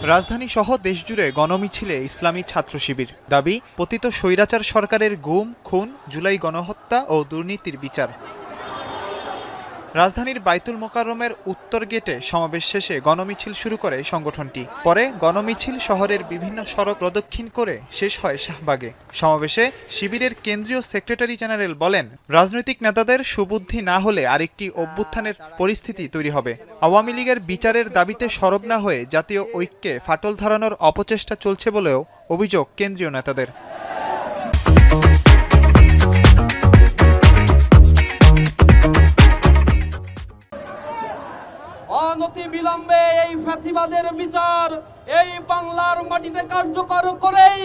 রাজধানী সহ দেশজুড়ে গণমিছিলে ইসলামী ছাত্র শিবির দাবি পতিত স্বৈরাচার সরকারের গুম, খুন, জুলাই গণহত্যা ও দুর্নীতির বিচার। রাজধানীর বাইতুল মোকাররমের উত্তর গেটে সমাবেশ শেষে গণমিছিল শুরু করে সংগঠনটি। পরে গণমিছিল শহরের বিভিন্ন সড়ক প্রদক্ষিণ করে শেষ হয় শাহবাগে। সমাবেশে শিবিরের কেন্দ্রীয় সেক্রেটারি জেনারেল বলেন, রাজনৈতিক নেতাদের সুবুদ্ধি না হলে আরেকটি অভ্যুত্থানের পরিস্থিতি তৈরি হবে। আওয়ামী লীগের বিচারের দাবিতে সরব না হয়ে জাতীয় ঐক্যে ফাটল ধরানোর অপচেষ্টা চলছে বলেও অভিযোগ কেন্দ্রীয় নেতাদের। অনতি বিলম্বে এই ফ্যাসিবাদের বিচার এই বাংলার মাটিতে কার্যকর করেই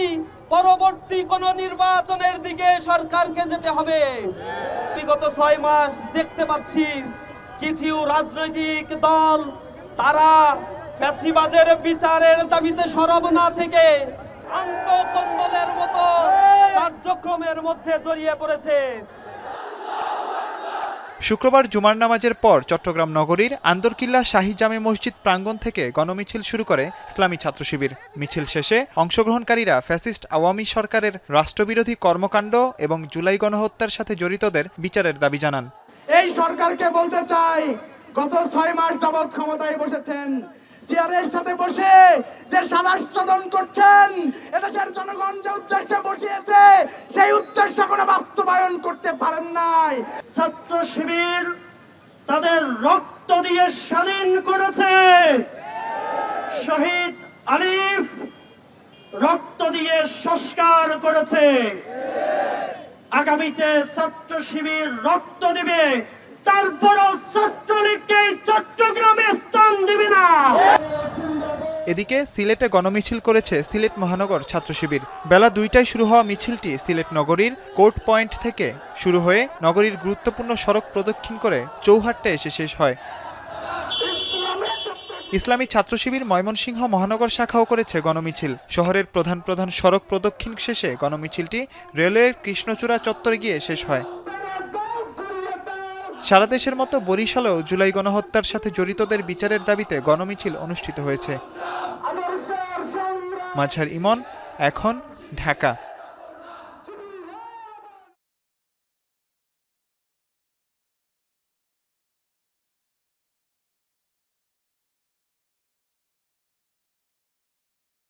পরবর্তী কোন নির্বাচনের দিকে সরকারকে যেতে হবে। বিগত 6 মাস দেখতে পাচ্ছি কিছু রাজনৈতিক দল তারা ফ্যাসিবাদের বিচারের দাবিতে সরব না থেকে আন্তঃকন্দলের মতো কার্যক্রমের মধ্যে জড়িয়ে পড়েছে। শুক্রবার জুমার নামাজের পর চট্টগ্রাম নগরীর আন্দরকিল্লা শাহী জামে মসজিদ প্রাঙ্গণ থেকে গণমিছিল শুরু করে ইসলামী ছাত্র শিবির। মিছিল শেষে অংশগ্রহণকারীরা ফ্যাসিস্ট আওয়ামী সরকারের রাষ্ট্রবিরোধী কর্মকাণ্ড এবং জুলাই গণহত্যার সাথে জড়িতদের বিচারের দাবি জানান। এই সরকারকে বলতে চাই, গত 6 মাস যাবৎ ক্ষমতায় বসেছেন, চেয়ারের সাথে বসে যে সাদাস্যদন করছেন, এদেশের জনগণ যে উদ্দেশ্যে বসিয়েছে সেই উদ্দেশ্য কোনো বাস্তবায়ন করতে পারেন নাই। ছাত্র শিবির তাদের রক্ত দিয়ে স্বাধীন করেছে। শহীদ আলিফ রক্ত দিয়ে সংস্কার করেছে। আগামীতে ছাত্র শিবির রক্ত দিবে, তারপরও ছাত্রলীগকে চট্টগ্রামে স্থান দিবে না। এদিকে সিলেটে গণমিছিল করেছে সিলেট মহানগর ছাত্র শিবির। বেলা 2টায় শুরু হওয়া মিছিলটি সিলেট নগরীর কোর্ট পয়েন্ট থেকে শুরু হয়ে নগরীর গুরুত্বপূর্ণ সড়ক প্রদক্ষিণ করে চৌহাট্টায় এসে শেষ হয়। ইসলামী ছাত্র শিবির ময়মনসিংহ মহানগর শাখাও করেছে গণমিছিল। শহরের প্রধান প্রধান সড়ক প্রদক্ষিণ শেষে গণমিছিলটি রেলওয়ের কৃষ্ণচূড়া চত্বরে গিয়ে শেষ হয়। সারা দেশের মতো বরিশালেও জুলাই গণহত্যার সাথে জড়িতদের বিচারের দাবিতে গণমিছিল অনুষ্ঠিত হয়েছে। মাঝার ইমন, এখন, ঢাকা।